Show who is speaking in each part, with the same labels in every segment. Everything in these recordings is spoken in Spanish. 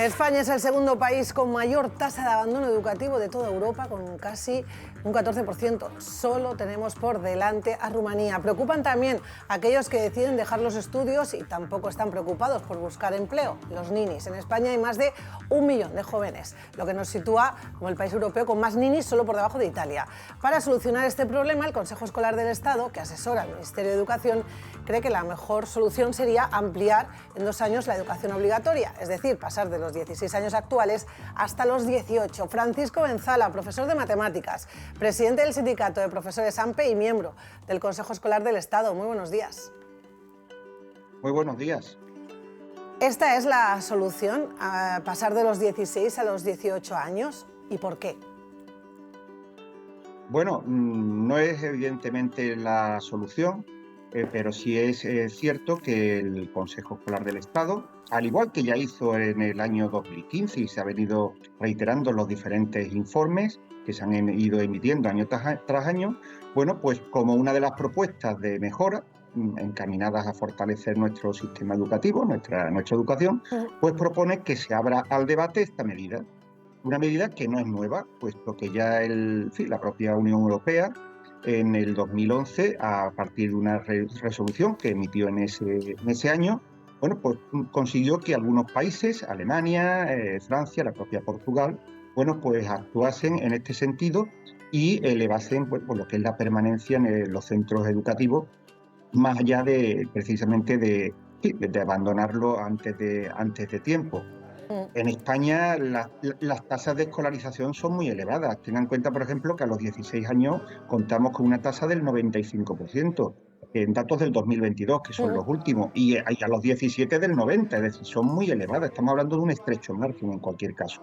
Speaker 1: España es el segundo país con mayor tasa de abandono educativo de toda Europa, con casi un 14%. Solo tenemos por delante a Rumanía. Preocupan también aquellos que deciden dejar los estudios y tampoco están preocupados por buscar empleo, los ninis. En España hay más de 1 millón de jóvenes, lo que nos sitúa como el país europeo con más ninis, solo por debajo de Italia. Para solucionar este problema, el Consejo Escolar del Estado, que asesora al Ministerio de Educación, cree que la mejor solución sería ampliar en 2 años la educación obligatoria, es decir, pasar de los 16 años actuales hasta los 18. Francisco Benzala, profesor de matemáticas, presidente del Sindicato de Profesores AMPE y miembro del Consejo Escolar del Estado. Muy buenos días.
Speaker 2: Muy buenos días.
Speaker 1: ¿Esta es la solución, a pasar de los 16 a los 18 años? ¿Y por qué?
Speaker 2: Bueno, no es evidentemente la solución, pero sí es cierto que el Consejo Escolar del Estado, al igual que ya hizo en el año 2015 y se ha venido reiterando los diferentes informes que se han ido emitiendo año tras año, bueno, pues como una de las propuestas de mejora encaminadas a fortalecer nuestro sistema educativo, nuestra educación, pues propone que se abra al debate esta medida. Una medida que no es nueva, puesto que ya la propia Unión Europea en el 2011, a partir de una resolución que emitió en ese año, bueno, pues consiguió que algunos países, Alemania, Francia, la propia Portugal, bueno, pues actuasen en este sentido y elevasen pues, por lo que es la permanencia en los centros educativos, más allá de precisamente de abandonarlo antes de tiempo. En España las tasas de escolarización son muy elevadas. Tengan en cuenta, por ejemplo, que a los 16 años contamos con una tasa del 95%, en datos del 2022, que son los últimos, y a los 17 del 90%, es decir, son muy elevadas. Estamos hablando de un estrecho margen en cualquier caso.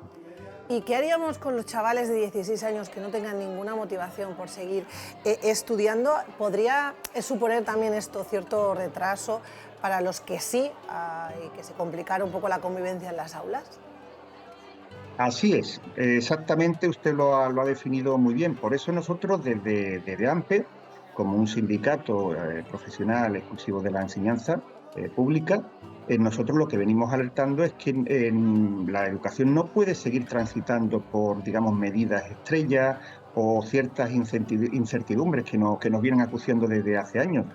Speaker 1: ¿Y qué haríamos con los chavales de 16 años que no tengan ninguna motivación por seguir estudiando? ¿Podría suponer también esto cierto retraso para los que sí y que se complicara un poco la convivencia en las aulas?
Speaker 2: Así es, exactamente, usted lo ha definido muy bien. Por eso nosotros desde AMPE, como un sindicato profesional exclusivo de la enseñanza pública, nosotros lo que venimos alertando es que la educación no puede seguir transitando por, digamos, medidas estrellas o ciertas incertidumbres que nos vienen acuciando desde hace años.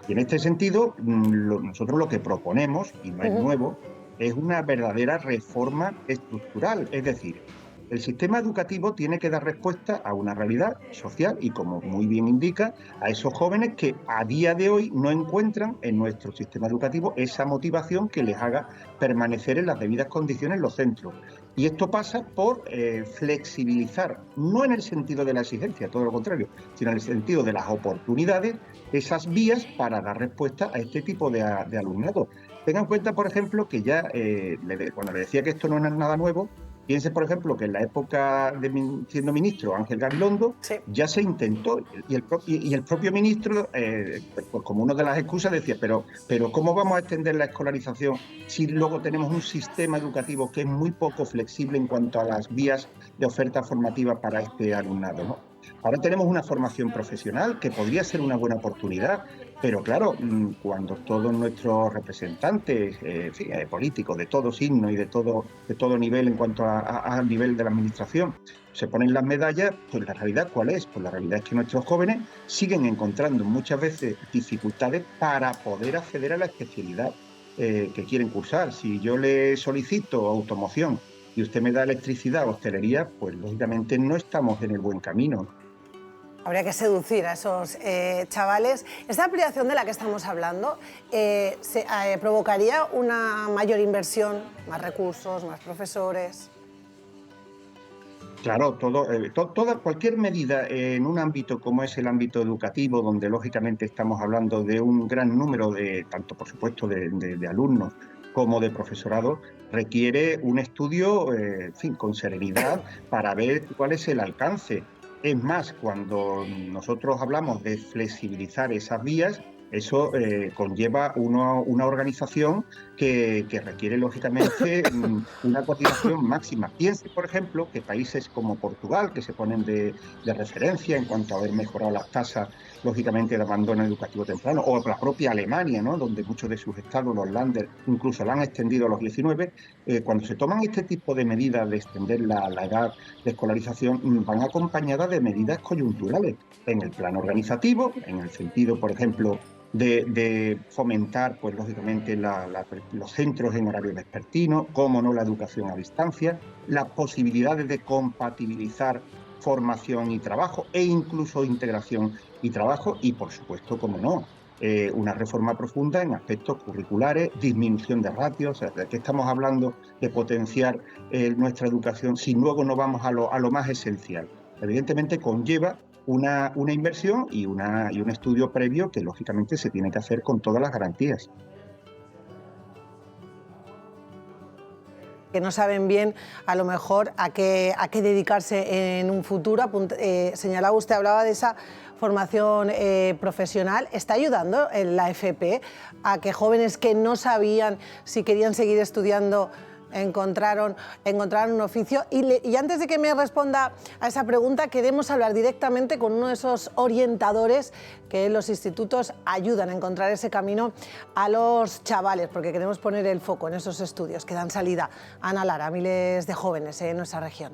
Speaker 2: Y en este sentido, nosotros lo que proponemos, y no es nuevo, es una verdadera reforma estructural. Es decir, el sistema educativo tiene que dar respuesta a una realidad social y, como muy bien indica, a esos jóvenes que a día de hoy no encuentran en nuestro sistema educativo esa motivación que les haga permanecer en las debidas condiciones en los centros. Y esto pasa por flexibilizar, no en el sentido de la exigencia, todo lo contrario, sino en el sentido de las oportunidades, esas vías para dar respuesta a este tipo de alumnado. Tengan en cuenta, por ejemplo, que ya, cuando le decía que esto no es nada nuevo, piense, por ejemplo, que en la época de siendo ministro Ángel Gabilondo, sí, ya se intentó, y el propio ministro, pues como una de las excusas, decía, pero ¿cómo vamos a extender la escolarización si luego tenemos un sistema educativo que es muy poco flexible en cuanto a las vías de oferta formativa para este alumnado, ¿no? Ahora tenemos una formación profesional que podría ser una buena oportunidad, pero claro, cuando todos nuestros representantes políticos de todo signo y de todo nivel en cuanto al nivel de la administración se ponen las medallas, pues la realidad ¿cuál es? Pues la realidad es que nuestros jóvenes siguen encontrando muchas veces dificultades para poder acceder a la especialidad que quieren cursar. Si yo le solicito automoción y usted me da electricidad o hostelería, pues lógicamente no estamos en el buen camino.
Speaker 1: Habría que seducir a esos chavales. Esta ampliación de la que estamos hablando provocaría una mayor inversión, más recursos, más profesores.
Speaker 2: Claro, cualquier medida en un ámbito como es el ámbito educativo, donde lógicamente estamos hablando de un gran número de, tanto por supuesto de alumnos como de profesorado, requiere un estudio con serenidad para ver cuál es el alcance. Es más, cuando nosotros hablamos de flexibilizar esas vías, Eso conlleva una organización que requiere, lógicamente, una coordinación máxima. Piense, por ejemplo, que países como Portugal, que se ponen de referencia en cuanto a haber mejorado las tasas, lógicamente, de abandono educativo temprano, o la propia Alemania, ¿no?, donde muchos de sus estados, los Länder, incluso la han extendido a los 19, cuando se toman este tipo de medidas de extender la edad de escolarización, van acompañadas de medidas coyunturales en el plano organizativo, en el sentido, por ejemplo, de fomentar, pues lógicamente, los centros en horario vespertino, cómo no la educación a distancia, las posibilidades de compatibilizar formación y trabajo e incluso integración y trabajo y, por supuesto, cómo no, una reforma profunda en aspectos curriculares, disminución de ratios. O sea, ¿de qué estamos hablando de potenciar nuestra educación si luego no vamos a lo más esencial? Evidentemente conlleva una inversión y un estudio previo que, lógicamente, se tiene que hacer con todas las garantías.
Speaker 1: Que no saben bien, a lo mejor, a qué dedicarse en un futuro. Señalaba usted, hablaba de esa formación profesional. ¿Está ayudando la FP a que jóvenes que no sabían si querían seguir estudiando encontraron un oficio? Y antes de que me responda a esa pregunta, queremos hablar directamente con uno de esos orientadores que en los institutos ayudan a encontrar ese camino a los chavales, porque queremos poner el foco en esos estudios que dan salida, Ana Lara, a miles de jóvenes en nuestra región.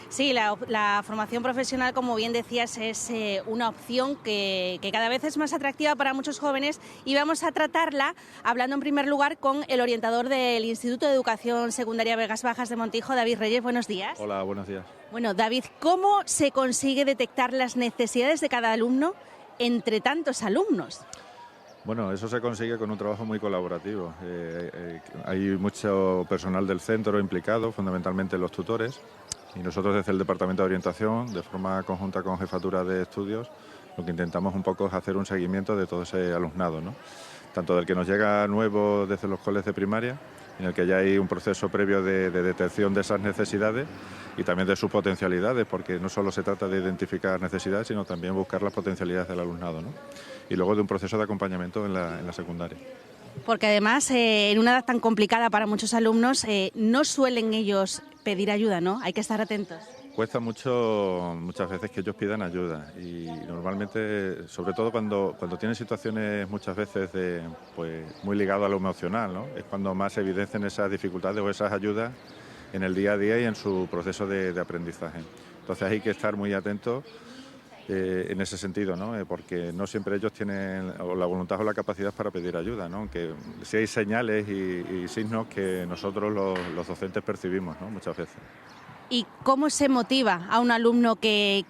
Speaker 3: Sí, la formación profesional, como bien decías, es una opción que cada vez es más atractiva para muchos jóvenes, y vamos a tratarla hablando en primer lugar con el orientador del Instituto de Educación Secundaria Vegas Bajas de Montijo, David Reyes. Buenos días.
Speaker 4: Hola, buenos días.
Speaker 3: Bueno, David, ¿cómo se consigue detectar las necesidades de cada alumno entre tantos alumnos?
Speaker 4: Bueno, eso se consigue con un trabajo muy colaborativo. Hay mucho personal del centro implicado, fundamentalmente los tutores, y nosotros desde el Departamento de Orientación, de forma conjunta con Jefatura de Estudios, lo que intentamos un poco es hacer un seguimiento de todo ese alumnado, ¿no? Tanto del que nos llega nuevo desde los coles de primaria, en el que ya hay un proceso previo de detección de esas necesidades y también de sus potencialidades, porque no solo se trata de identificar necesidades, sino también buscar las potencialidades del alumnado, ¿no? Y luego de un proceso de acompañamiento en la secundaria.
Speaker 3: Porque además, en una edad tan complicada para muchos alumnos, no suelen ellos pedir ayuda, ¿no? Hay que estar atentos.
Speaker 4: Cuesta mucho, muchas veces, que ellos pidan ayuda, y normalmente, sobre todo cuando tienen situaciones muchas veces pues, muy ligado a lo emocional, ¿no? Es cuando más se evidencian esas dificultades o esas ayudas en el día a día y en su proceso de aprendizaje. Entonces hay que estar muy atentos en ese sentido, ¿no? Porque no siempre ellos tienen o la voluntad o la capacidad para pedir ayuda, ¿no? Aunque sí hay señales y signos que nosotros los docentes percibimos, ¿no? Muchas veces.
Speaker 3: ¿Y cómo se motiva a un alumno que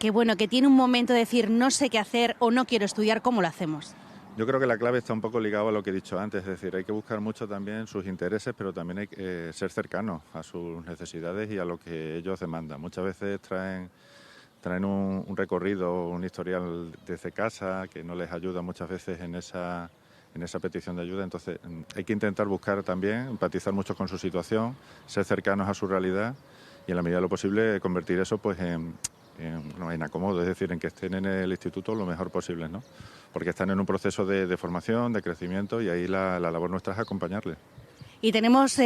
Speaker 3: tiene un momento de decir no sé qué hacer o no quiero estudiar? ¿Cómo lo hacemos?
Speaker 4: Yo creo que la clave está un poco ligada a lo que he dicho antes, es decir, hay que buscar mucho también sus intereses, pero también hay que ser cercanos a sus necesidades y a lo que ellos demandan. Muchas veces traen un recorrido, un historial desde casa que no les ayuda muchas veces en esa petición de ayuda. Entonces hay que intentar buscar también, empatizar mucho con su situación, ser cercanos a su realidad y en la medida de lo posible convertir eso pues en acomodo, es decir, en que estén en el instituto lo mejor posible, ¿no? Porque están en un proceso de formación, de crecimiento, y ahí la labor nuestra es acompañarles.
Speaker 3: Y tenemos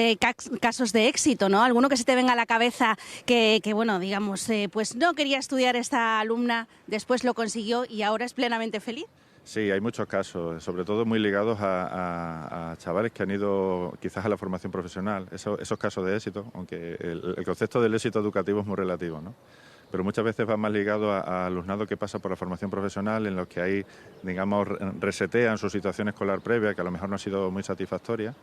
Speaker 3: casos de éxito, ¿no? Alguno que se te venga a la cabeza que bueno, digamos, pues no quería estudiar esta alumna, después lo consiguió y ahora es plenamente feliz.
Speaker 4: Sí, hay muchos casos, sobre todo muy ligados a chavales que han ido quizás a la formación profesional. Esos casos de éxito, aunque el concepto del éxito educativo es muy relativo, ¿no? Pero muchas veces va más ligado a alumnado que pasa por la formación profesional, en los que ahí, digamos, resetean su situación escolar previa, que a lo mejor no ha sido muy satisfactoria,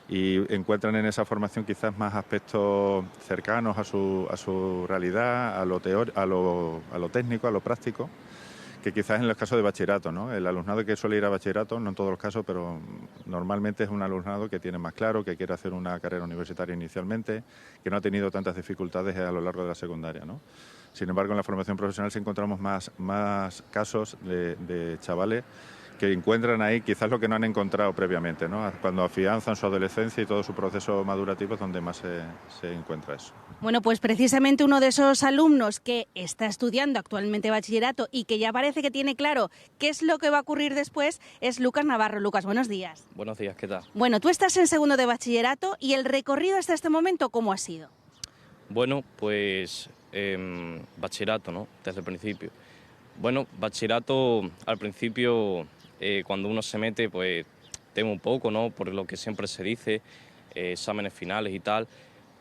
Speaker 4: y encuentran en esa formación quizás más aspectos cercanos a su realidad, a lo técnico, a lo práctico, que quizás en los casos de bachillerato, ¿no? El alumnado que suele ir a bachillerato, no en todos los casos, pero normalmente es un alumnado que tiene más claro, que quiere hacer una carrera universitaria inicialmente, que no ha tenido tantas dificultades a lo largo de la secundaria, ¿no? Sin embargo, en la formación profesional sí encontramos más casos de chavales que encuentran ahí quizás lo que no han encontrado previamente, ¿no? Cuando afianzan su adolescencia y todo su proceso madurativo es donde más se encuentra eso.
Speaker 3: Bueno, pues precisamente uno de esos alumnos que está estudiando actualmente bachillerato y que ya parece que tiene claro qué es lo que va a ocurrir después es Lucas Navarro. Lucas, buenos días.
Speaker 5: Buenos días, ¿qué tal?
Speaker 3: Bueno, tú estás en segundo de bachillerato y el recorrido hasta este momento, ¿cómo ha sido?
Speaker 5: Bueno, pues bachillerato, ¿no? Desde el principio. Bueno, bachillerato al principio, cuando uno se mete, pues teme un poco, ¿no? Por lo que siempre se dice, exámenes finales y tal.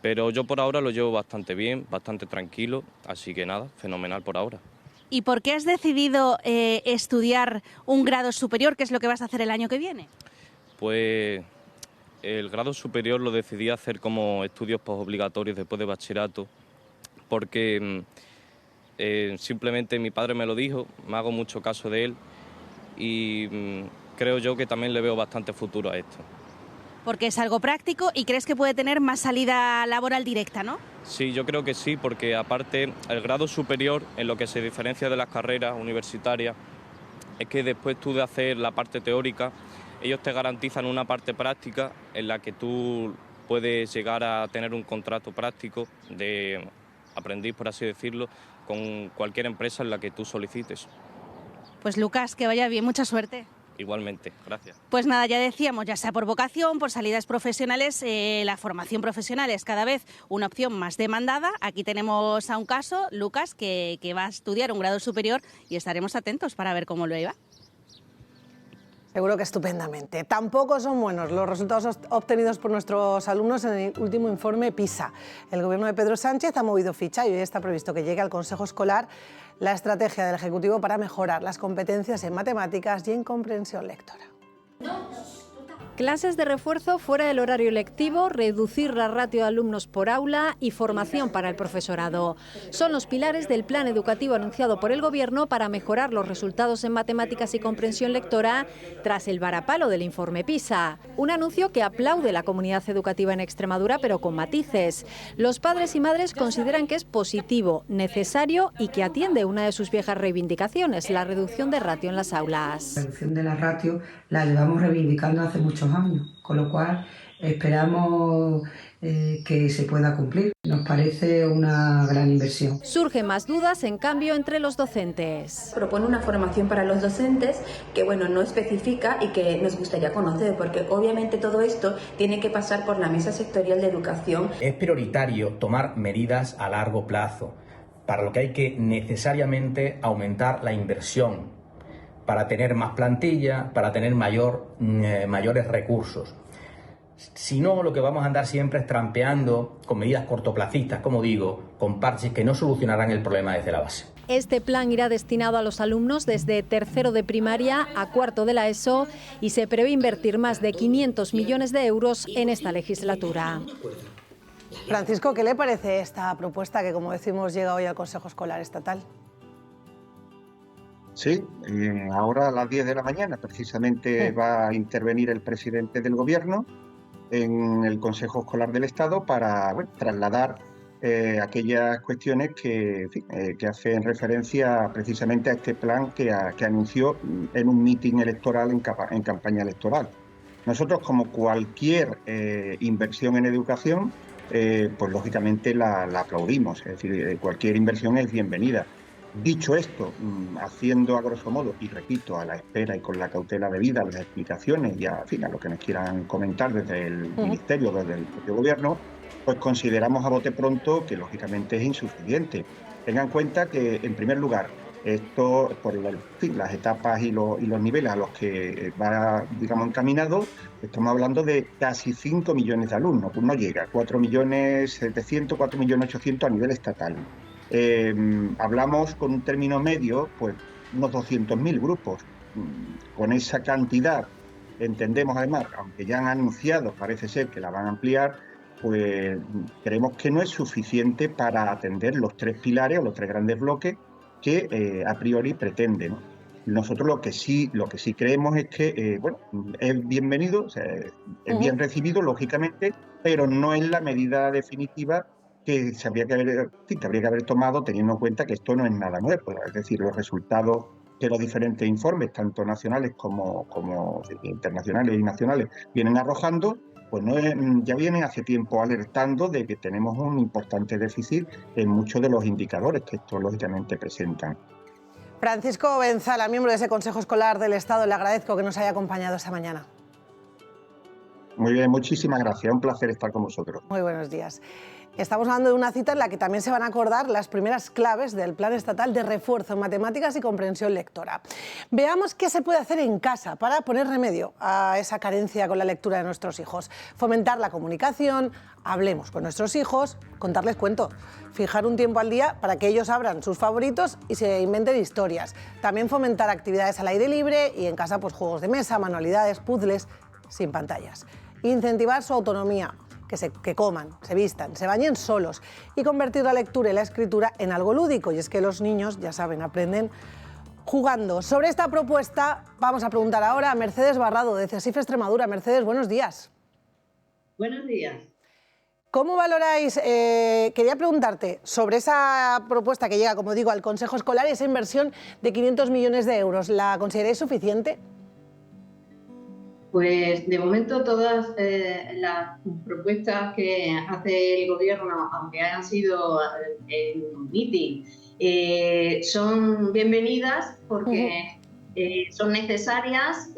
Speaker 5: Pero yo por ahora lo llevo bastante bien, bastante tranquilo, así que nada, fenomenal por ahora.
Speaker 3: ¿Y por qué has decidido estudiar un grado superior, que es lo que vas a hacer el año que viene?
Speaker 5: Pues el grado superior lo decidí hacer como estudios postobligatorios después de bachillerato, porque simplemente mi padre me lo dijo, me hago mucho caso de él y creo yo que también le veo bastante futuro a esto.
Speaker 3: Porque es algo práctico y crees que puede tener más salida laboral directa, ¿no?
Speaker 5: Sí, yo creo que sí, porque aparte el grado superior, en lo que se diferencia de las carreras universitarias, es que después tú de hacer la parte teórica, ellos te garantizan una parte práctica en la que tú puedes llegar a tener un contrato práctico de aprendiz, por así decirlo, con cualquier empresa en la que tú solicites.
Speaker 3: Pues Lucas, que vaya bien, mucha suerte.
Speaker 5: Igualmente, gracias.
Speaker 3: Pues nada, ya decíamos, ya sea por vocación, por salidas profesionales, la formación profesional es cada vez una opción más demandada. Aquí tenemos a un caso, Lucas, que va a estudiar un grado superior y estaremos atentos para ver cómo lo lleva.
Speaker 1: Seguro que estupendamente. Tampoco son buenos los resultados obtenidos por nuestros alumnos en el último informe PISA. El gobierno de Pedro Sánchez ha movido ficha y hoy está previsto que llegue al Consejo Escolar la estrategia del Ejecutivo para mejorar las competencias en matemáticas y en comprensión lectora.
Speaker 6: Clases de refuerzo fuera del horario lectivo, reducir la ratio de alumnos por aula y formación para el profesorado. Son los pilares del plan educativo anunciado por el Gobierno para mejorar los resultados en matemáticas y comprensión lectora tras el varapalo del informe PISA. Un anuncio que aplaude la comunidad educativa en Extremadura, pero con matices. Los padres y madres consideran que es positivo, necesario y que atiende una de sus viejas reivindicaciones, la reducción de ratio en las aulas.
Speaker 7: La reducción de la ratio la llevamos reivindicando hace muchos años, con lo cual esperamos que se pueda cumplir. Nos parece una gran inversión.
Speaker 6: Surgen más dudas, en cambio, entre los docentes.
Speaker 8: Propone una formación para los docentes que, bueno, no especifica y que nos gustaría conocer, porque obviamente todo esto tiene que pasar por la Mesa Sectorial de Educación.
Speaker 9: Es prioritario tomar medidas a largo plazo, para lo que hay que necesariamente aumentar la inversión, para tener más plantilla, para tener mayores recursos. Si no, lo que vamos a andar siempre es trampeando con medidas cortoplacistas, como digo, con parches que no solucionarán el problema desde la base.
Speaker 6: Este plan irá destinado a los alumnos desde tercero de primaria a cuarto de la ESO y se prevé invertir más de 500 millones de euros en esta legislatura.
Speaker 1: Francisco, ¿qué le parece esta propuesta que, como decimos, llega hoy al Consejo Escolar Estatal?
Speaker 2: Sí, ahora a las 10 de la mañana precisamente va a intervenir el presidente del Gobierno en el Consejo Escolar del Estado para trasladar aquellas cuestiones que hacen referencia precisamente a este plan que anunció en un mitin electoral en campaña electoral. Nosotros, como cualquier inversión en educación, pues lógicamente la aplaudimos, es decir, cualquier inversión es bienvenida. Dicho esto, haciendo a grosso modo, y repito, a la espera y con la cautela debida, las explicaciones y a lo que nos quieran comentar desde el Ministerio, desde el propio Gobierno, pues consideramos a bote pronto que lógicamente es insuficiente. Tengan en cuenta que, en primer lugar, esto, por las etapas y los niveles a los que va, digamos, encaminado, estamos hablando de casi 5 millones de alumnos, pues no llega, 4.700.000, 4.800.000 a nivel estatal. Hablamos con un término medio, pues unos 200.000 grupos. Con esa cantidad, entendemos además, aunque ya han anunciado, parece ser que la van a ampliar, pues creemos que no es suficiente para atender los tres pilares o los tres grandes bloques que a priori pretende, ¿no? Nosotros lo que sí creemos es que es bienvenido, o sea, es bien recibido, lógicamente, pero no es la medida definitiva que habría que haber tomado, teniendo en cuenta que esto no es nada nuevo. Es decir, los resultados que los diferentes informes, tanto nacionales como internacionales y nacionales, vienen arrojando, pues ya vienen hace tiempo alertando de que tenemos un importante déficit en muchos de los indicadores que esto lógicamente presentan.
Speaker 1: Francisco Benzala, miembro de ese Consejo Escolar del Estado, le agradezco que nos haya acompañado esta mañana.
Speaker 2: Muy bien, muchísimas gracias, un placer estar con vosotros.
Speaker 1: Muy buenos días. Estamos hablando de una cita en la que también se van a acordar las primeras claves del Plan Estatal de Refuerzo en Matemáticas y Comprensión Lectora. Veamos qué se puede hacer en casa para poner remedio a esa carencia con la lectura de nuestros hijos. Fomentar la comunicación, hablemos con nuestros hijos, contarles cuentos, fijar un tiempo al día para que ellos abran sus favoritos y se inventen historias. También fomentar actividades al aire libre y en casa pues juegos de mesa, manualidades, puzzles, sin pantallas. Incentivar su autonomía. Que coman, se vistan, se bañen solos y convertir la lectura y la escritura en algo lúdico. Y es que los niños, ya saben, aprenden jugando. Sobre esta propuesta vamos a preguntar ahora a Mercedes Barrado, de CESIF Extremadura. Mercedes, buenos días.
Speaker 10: Buenos días.
Speaker 1: ¿Cómo valoráis? Quería preguntarte sobre esa propuesta que llega, como digo, al Consejo Escolar y esa inversión de 500 millones de euros. ¿La consideráis suficiente?
Speaker 10: Pues de momento todas las propuestas que hace el Gobierno, aunque hayan sido en un meeting, son bienvenidas porque son necesarias.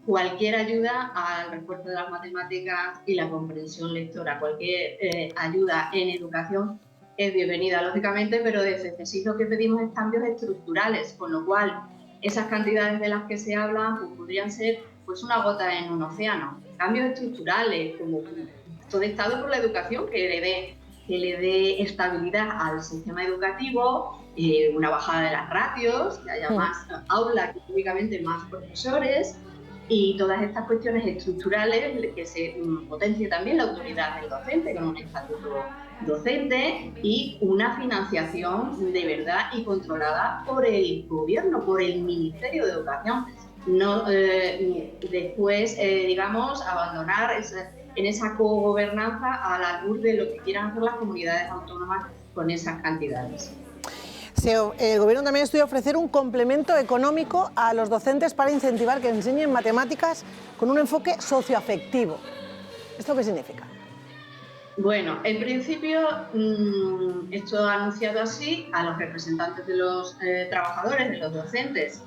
Speaker 10: Cualquier ayuda al refuerzo de las matemáticas y la comprensión lectora, cualquier ayuda en educación es bienvenida, lógicamente, pero desde CESIF lo que pedimos es cambios estructurales, con lo cual esas cantidades de las que se habla pues, podrían ser pues una gota en un océano. Cambios estructurales, como todo Estado por la educación, que le dé estabilidad al sistema educativo, una bajada de las ratios, que haya más aulas, que lógicamente más profesores, y todas estas cuestiones estructurales, que se potencie también la autoridad del docente con un estatuto docente y una financiación de verdad y controlada por el Gobierno, por el Ministerio de Educación. No después, digamos, abandonar en esa cogobernanza al albur de lo que quieran hacer las comunidades autónomas con esas cantidades.
Speaker 1: El Gobierno también estudia ofrecer un complemento económico a los docentes para incentivar que enseñen matemáticas con un enfoque socioafectivo. ¿Esto qué significa?
Speaker 10: Bueno, en principio, esto ha anunciado así a los representantes de los trabajadores, de los docentes.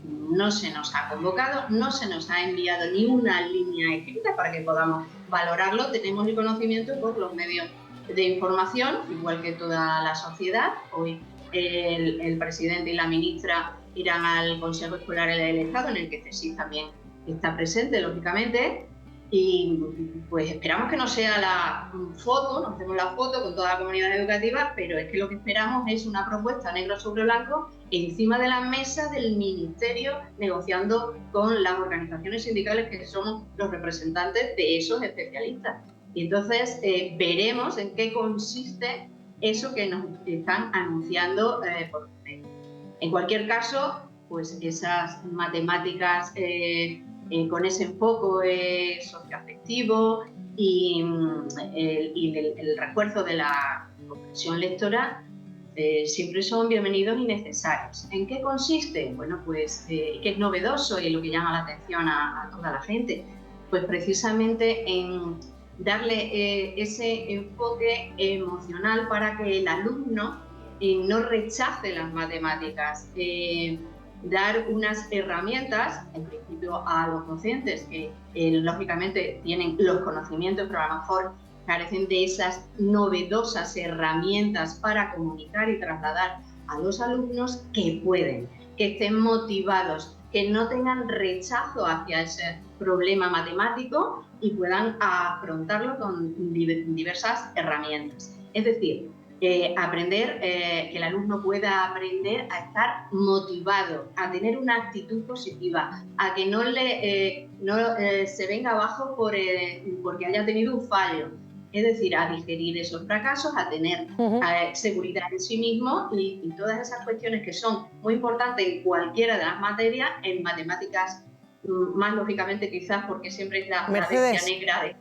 Speaker 10: No se nos ha convocado, no se nos ha enviado ni una línea escrita para que podamos valorarlo. Tenemos el conocimiento por los medios de información, igual que toda la sociedad. Hoy el presidente y la ministra irán al Consejo Escolar del Estado, en el que CESIF también está presente, lógicamente. Y pues esperamos que no sea la foto, no hacemos la foto con toda la comunidad educativa, pero es que lo que esperamos es una propuesta negro sobre blanco encima de la mesa del Ministerio, negociando con las organizaciones sindicales que somos los representantes de esos especialistas. Y entonces veremos en qué consiste eso que nos están anunciando por usted. En cualquier caso, pues esas matemáticas con ese enfoque socioafectivo y el refuerzo de la comprensión lectora siempre son bienvenidos y necesarios. ¿En qué consiste? Bueno, pues que es novedoso y lo que llama la atención a toda la gente, pues precisamente en darle ese enfoque emocional para que el alumno no rechace las matemáticas, dar unas herramientas, en principio a los docentes que lógicamente tienen los conocimientos, pero a lo mejor carecen de esas novedosas herramientas para comunicar y trasladar a los alumnos, que pueden, que estén motivados, que no tengan rechazo hacia ese problema matemático y puedan afrontarlo con diversas herramientas. Es decir, aprender, que el alumno pueda aprender a estar motivado, a tener una actitud positiva, a que no se venga abajo porque haya tenido un fallo. Es decir, a digerir esos fracasos, a tener seguridad en sí mismo y todas esas cuestiones que son muy importantes en cualquiera de las materias, en matemáticas más lógicamente quizás porque siempre es la bestia negra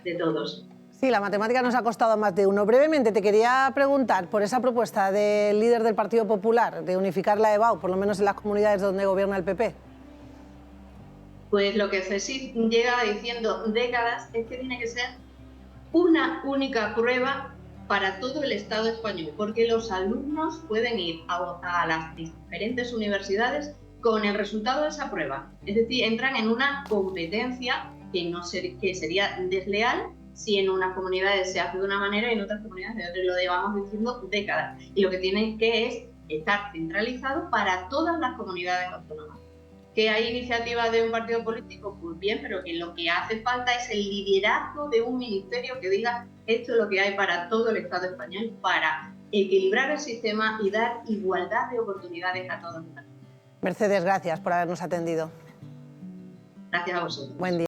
Speaker 10: de todos.
Speaker 1: Sí, la matemática nos ha costado a más de uno. Brevemente, te quería preguntar por esa propuesta del líder del Partido Popular de unificar la EBAU, por lo menos en las comunidades donde gobierna el PP.
Speaker 10: Pues lo que CSIC llega diciendo décadas es que tiene que ser una única prueba para todo el Estado español, porque los alumnos pueden ir a las diferentes universidades con el resultado de esa prueba. Es decir, entran en una competencia que sería desleal si en unas comunidades se hace de una manera y en otras comunidades de otra. Lo llevamos diciendo décadas. Y lo que tiene que es estar centralizado para todas las comunidades autónomas. ¿Que hay iniciativas de un partido político? Pues bien, pero que lo que hace falta es el liderazgo de un ministerio que diga esto es lo que hay para todo el Estado español para equilibrar el sistema y dar igualdad de oportunidades a todos.
Speaker 1: Mercedes, gracias por habernos atendido.
Speaker 10: Gracias a vosotros.
Speaker 1: Buen día.